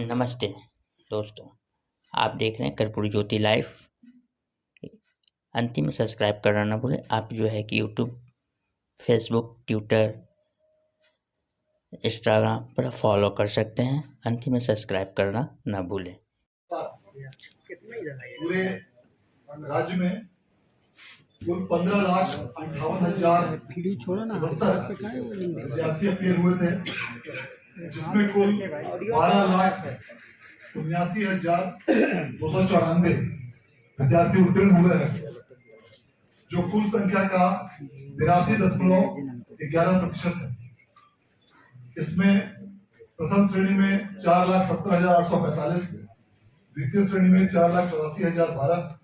नमस्ते दोस्तों, आप देख रहे हैं कर्पूरी ज्योति लाइव। अंतिम में सब्सक्राइब करना ना भूलें। आप जो है कि यूट्यूब, फेसबुक, ट्विटर, इंस्टाग्राम पर फॉलो कर सकते हैं। अंतिम में सब्सक्राइब करना ना भूलें। पूरे राज्य में कुल 15,58,077 विद्यार्थी अपीयर हुए थे, जिसमें कुल 12,79,294 विद्यार्थी उत्तीर्ण हुए हैं, जो कुल संख्या का 82.11% है। इसमें प्रथम श्रेणी में 4,70,845, द्वितीय श्रेणी में 4,84,012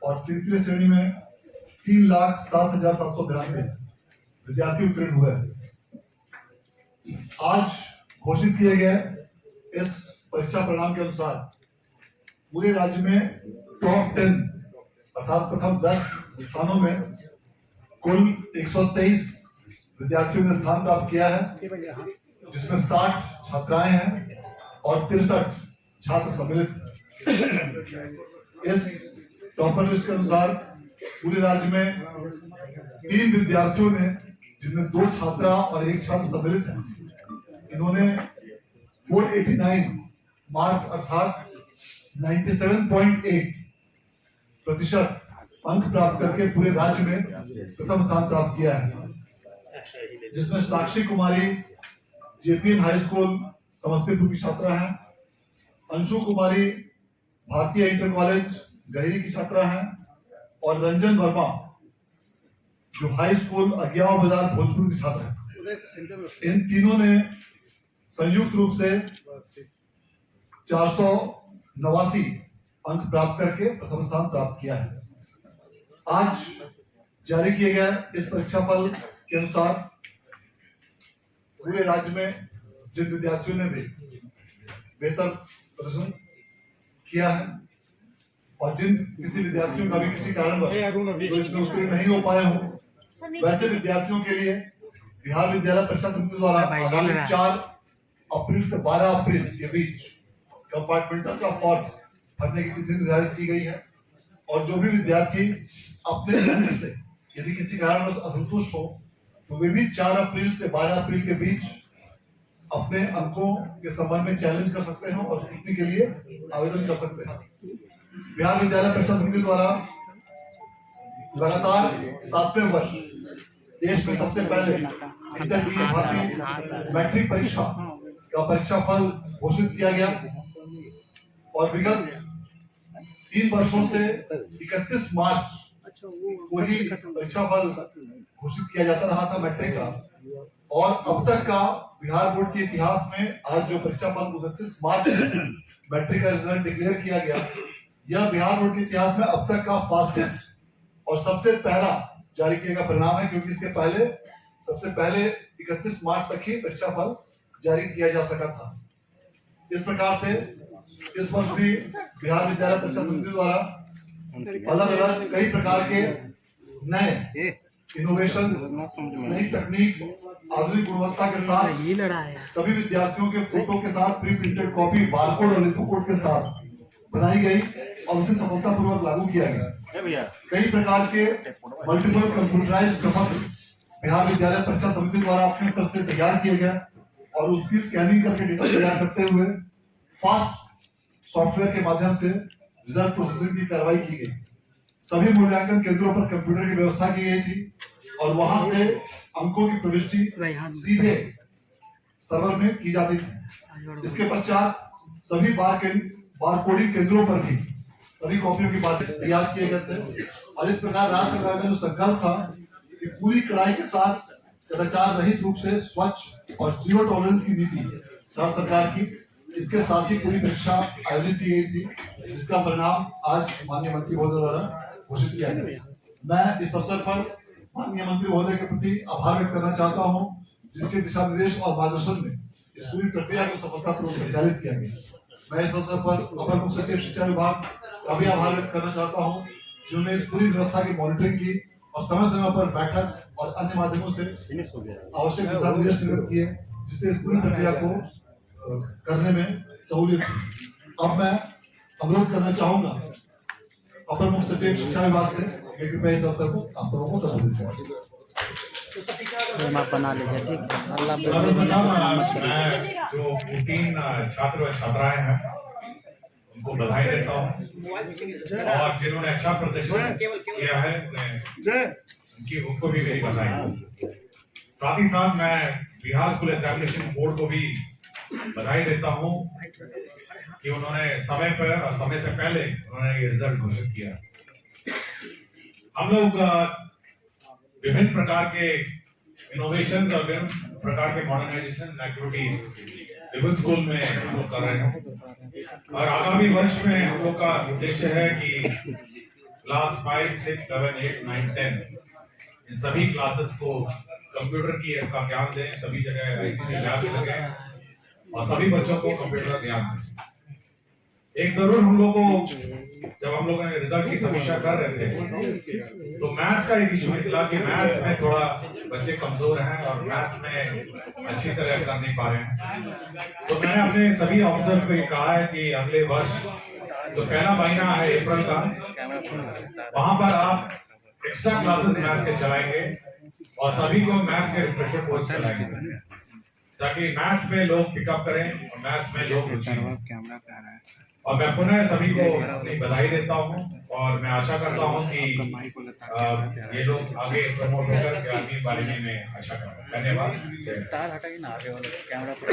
और तृतीय श्रेणी में 3,07,792 विद्यार्थी उत्तीर्ण हुए हैं। आज घोषित किए गए इस परीक्षा परिणाम के अनुसार पूरे राज्य में टॉप 10 अर्थात प्रथम 10 स्थानों में कुल 123 विद्यार्थियों ने स्थान प्राप्त किया है, जिसमें 60 छात्राएं हैं और 63 छात्र सम्मिलित हैं। इस टॉपर लिस्ट के अनुसार पूरे राज्य में 3 विद्यार्थियों ने, जिनमें 2 छात्रा और 1 छात्र सम्मिलित हैं, इन्होंने 489 मार्क्स अर्थात 97.8% अंक प्राप्त करके पूरे राज्य में प्रथम स्थान प्राप्त किया है, जिसमें साक्षी कुमारी जेपीएन हाई स्कूल समस्तीपुर की छात्रा हैं, अंशु कुमारी भारतीय इंटर कॉलेज गहरी की छात्रा हैं और रंजन वर्मा जो हाई स्कूल अज्ञाव बाजार भोजपुर की छात्र हैं। इन तीनों ने संयुक्त रूप से 489 अंक प्राप्त करके प्रथम स्थान प्राप्त किया है। आज जारी किए गए इस परीक्षा फल के अनुसार पूरे राज्य में जिन विद्यार्थियों ने भी बेहतर प्रदर्शन किया है और जिन किसी विद्यार्थियों का भी किसी कारणवश तो इसमें उत्तीर्ण नहीं हो पाए हों, वैसे विद्यार्थियों के लिए बिहार विद्यालय परीक्षा समिति द्वारा आगामी 4 अप्रैल से 12 अप्रैल के बीच कंपार्टमेंटल का फॉर्म भरने की तिथि निर्धारित की गई है और जो भी विद्यार्थी अपने अंक से यदि किसी कारणवश असंतुष्ट हो तो वे भी 4 अप्रैल से 12 अप्रैल के बीच अपने अंकों के संबंध में चैलेंज कर सकते हैं और स्क्रूटनी के लिए आवेदन कर सकते हैं। बिहार विद्यालय परीक्षा समिति द्वारा लगातार 7वें वर्ष देश में सबसे पहले इंटर की भारतीय मैट्रिक परीक्षा का परीक्षा फल घोषित किया गया और विगत 3 वर्षों से 31 मार्च को ही परीक्षा फल घोषित किया जाता रहा था मैट्रिक का, और अब तक का बिहार बोर्ड के इतिहास में आज जो परीक्षा फल 29 मार्च मैट्रिक का रिजल्ट डिक्लेयर किया गया, यह बिहार बोर्ड के इतिहास में अब तक का फास्टेस्ट और सबसे पहला जारी किया गया परिणाम है, क्योंकि इसके पहले सबसे पहले 31 मार्च तक ही परीक्षा फल जारी किया जा सका था। इस प्रकार से इस वर्ष भी बिहार विद्यालय परीक्षा समिति द्वारा अलग अलग कई प्रकार के नए इनोवेशंस, नई तकनीक, आधुनिक गुणवत्ता के साथ सभी विद्यार्थियों के फोटो के साथ प्री प्रिंटेड कॉपी, बारकोड और लिथो कोड के साथ बनाई गई और उसे सफलतापूर्वक लागू किया गया। कई प्रकार के मल्टीपल कंप्यूटराइज्ड प्रपत्र बिहार विद्यालय परीक्षा समिति द्वारा अपने स्तर से तैयार किए गए और उसकी स्कैनिंग करके डेटा तैयार करते हुए फास्ट सॉफ्टवेयर के माध्यम से रिजल्ट प्रोसेसिंग की कार्रवाई की गई। सभी मूल्यांकन केंद्रों पर कंप्यूटर की व्यवस्था की गई थी और वहां से अंकों की प्रविष्टि सीधे सर्वर में की जाती थी। इसके पश्चात सभी बारकोडिंग केंद्रों पर भी सभी कॉपियों की बातें तैयार किए गए थे और इस प्रकार राज्य सरकार का जो संकल्प था कि पूरी कड़ाई के साथ कदाचार रहित रूप से स्वच्छ और जीरो टॉलरेंस की नीति राज्य सरकार की, इसके साथ ही पूरी परीक्षा आयोजित की गई थी, जिसका परिणाम आज माननीय मंत्री महोदय द्वारा घोषित किया गया। मैं इस अवसर पर माननीय मंत्री महोदय के प्रति आभार व्यक्त करना चाहता हूं, जिनके दिशा निर्देश और मार्गदर्शन में इस पूरी प्रक्रिया को सफलतापूर्वक संचालित किया गया। मैं इस अवसर पर अपर मुख्य सचिव शिक्षा विभाग का भी आभार व्यक्त करना चाहता हूं, जिन्होंने इस पूरी व्यवस्था की मॉनिटरिंग की और समय समय पर बैठक और अन्य माध्यमों से आवश्यक दिशा निर्देश निर्गत किए, जिससे इस पूरी प्रक्रिया को करने में सहूलियत थी। अब मैं अनुरोध करना चाहूंगा अपर मुख्य सचिव शिक्षा विभाग से कि कृपया इस अवसर को आप सबों को संबोधित करें। आप बना लीजिए, ठीक है। अल्लाह सर्वप्रथम मैं जो 14 छात्र व छात्राएं हैं उनको बधाई देता हूँ और जिन्होंने अच्छा प्रदर्शन किया है उनको भी मेरी बधाई। साथ ही साथ मैं बिहार स्कूल एग्जामिनेशन बोर्ड को भी बधाई देता हूँ कि उन्होंने समय पर और समय से पहले उन्होंने ये रिजल्ट घोषित किया। हम लोग विभिन्न प्रकार के इनोवेशन और विभिन्न प्रकार के मॉडर्नाइजेशन एक्टिविटीज विभिन्न स्कूल में हम लोग कर रहे हैं और आगामी वर्ष में हम लोग का उद्देश्य है कि क्लास 5, 6, 7, 8, 9, 10 इन सभी क्लासेस को कंप्यूटर की का ज्ञान दें, सभी जगह ICT लैब लगे और सभी बच्चों को कंप्यूटर का ज्ञान दें। एक जरूर हम लोग को जब हम लोगों ने रिजल्ट की समीक्षा कर रहे थे तो मैथ्स का एक इशू निकला कि मैथ्स में थोड़ा बच्चे कमजोर हैं और मैथ्स में अच्छी तरह कर नहीं पा रहे हैं। तो मैंने अपने सभी ऑफिसर्स को ये कहा है कि अगले वर्ष जो पहला महीना है अप्रैल का, वहां पर आप एक्स्ट्रा क्लासेस मैथ्स के चलाएंगे और सभी को मैथ्स के रिफ्रेशर कोर्स चलाएंगे ताकि मैथ्स में लोग पिकअप करें और मैथ्स में लोग रुचि लें। और मैं पुनः सभी को अपनी बधाई देता हूँ और मैं आशा करता हूँ कि ये लोग आगे प्रमोट होकर ग्यारहवीं 12वीं में अच्छा करें। धन्यवाद। तार हटाइए ना आगे वाला कैमरा पर।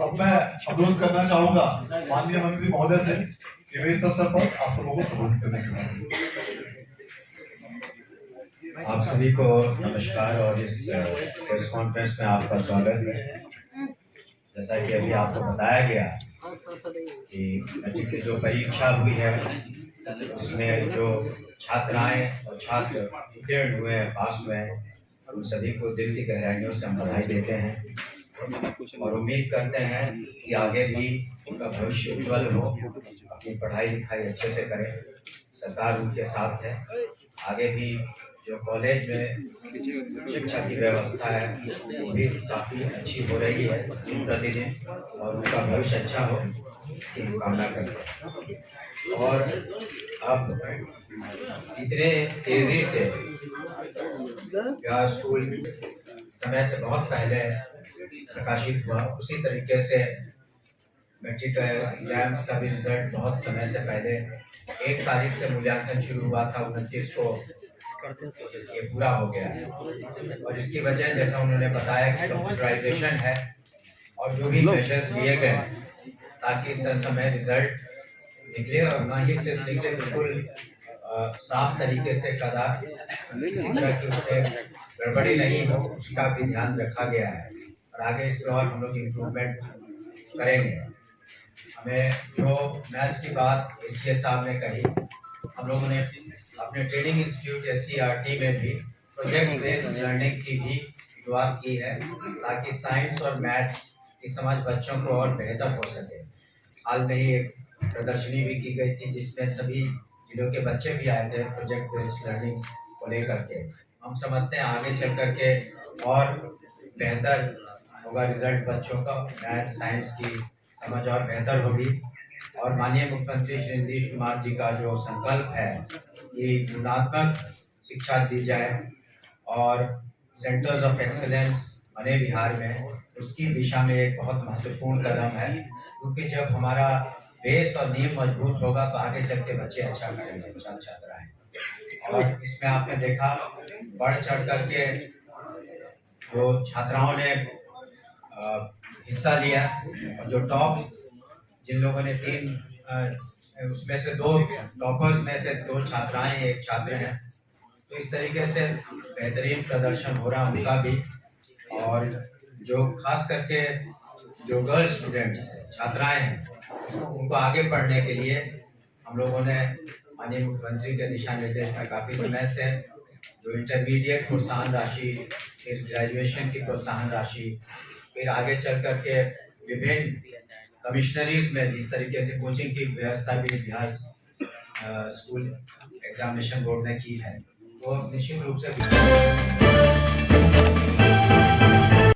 अब मैं अनुरोध करना चाहूंगा माननीय मंत्री महोदय से कि वे इस अवसर पर आप सबों को संबोधित करने के बाद। आप सभी को नमस्कार और इस प्रेस कॉन्फ्रेंस में आपका स्वागत है। जैसा कि अभी आपको बताया गया कि मैट्रिक की जो परीक्षा हुई है उसमें जो छात्राएं और छात्र उत्तीर्ण हुए हैं, पास हुए हैं, उन सभी को दिल की गहराइयों से हम बधाई देते हैं और उम्मीद करते हैं कि आगे भी उनका भविष्य उज्ज्वल हो, अपनी पढ़ाई लिखाई अच्छे से करें। सरकार उनके साथ है। आगे भी जो कॉलेज में शिक्षा की व्यवस्था है वो भी काफ़ी अच्छी हो रही है दिन प्रतिदिन और उनका भविष्य अच्छा हो इसकी कामना करते हैं। और अब इतने तेज़ी से बिहार स्कूल समय से बहुत पहले प्रकाशित हुआ, उसी तरीके से मैट्रिक एग्जाम्स का भी रिजल्ट बहुत समय से पहले 1 तारीख से मूल्यांकन शुरू हुआ था, 29 को ये पूरा हो गया है। और इसकी वजह जैसा उन्होंने बताया कि कंप्यूटराइजेशन है और जो भी मेजर्स लिए गए ताकि समय रिजल्ट निकले और ना ही सिर्फ निकले, बिल्कुल साफ तरीके से कदा किसी तरह की उससे गड़बड़ी नहीं हो, उसका भी ध्यान रखा गया है और आगे इस पर और हम लोग इम्प्रूवमेंट करेंगे। हमें जो मैथ्स की बात SCA साहब ने कही, हम लोगों ने अपने ट्रेनिंग इंस्टीट्यूट SCRT में भी प्रोजेक्ट बेस्ड लर्निंग की भी शुरुआत की है ताकि साइंस और मैथ्स की समझ बच्चों को और बेहतर हो सके। हाल में ही एक प्रदर्शनी भी की गई थी जिसमें सभी जिलों के बच्चे भी आए थे प्रोजेक्ट बेस्ड लर्निंग को लेकर के। हम समझते हैं आगे चल कर के और बेहतर होगा रिजल्ट बच्चों का, मैथ्स साइंस की समझ और बेहतर होगी। और माननीय मुख्यमंत्री श्री नीतीश कुमार जी का जो संकल्प है कि गुणात्मक शिक्षा दी जाए और सेंटर्स ऑफ एक्सेलेंस बने बिहार में, उसकी दिशा में एक बहुत महत्वपूर्ण कदम है क्योंकि जब हमारा बेस और नींव मजबूत होगा तो आगे चल के बच्चे अच्छा करेंगे, अच्छा छात्राएं। और इसमें आपने देखा बढ़ चढ़ करके जो छात्राओं ने हिस्सा लिया और जो टॉप जिन लोगों ने 3 उसमें से 2 टॉपर्स में से 2 छात्राएं, 1 छात्र हैं, तो इस तरीके से बेहतरीन प्रदर्शन हो रहा उनका भी। और जो खास करके जो गर्ल स्टूडेंट्स छात्राएं हैं उनको आगे पढ़ने के लिए हम लोगों ने माननीय मुख्यमंत्री के दिशा निर्देश में काफ़ी समय से जो इंटरमीडिएट प्रोत्साहन राशि, फिर ग्रेजुएशन की प्रोत्साहन राशि, फिर आगे चल करके विभिन्न कमिश्नरीज में जिस तरीके से कोचिंग की व्यवस्था भी बिहार स्कूल एग्जामिनेशन बोर्ड ने की है, वो निश्चित रूप से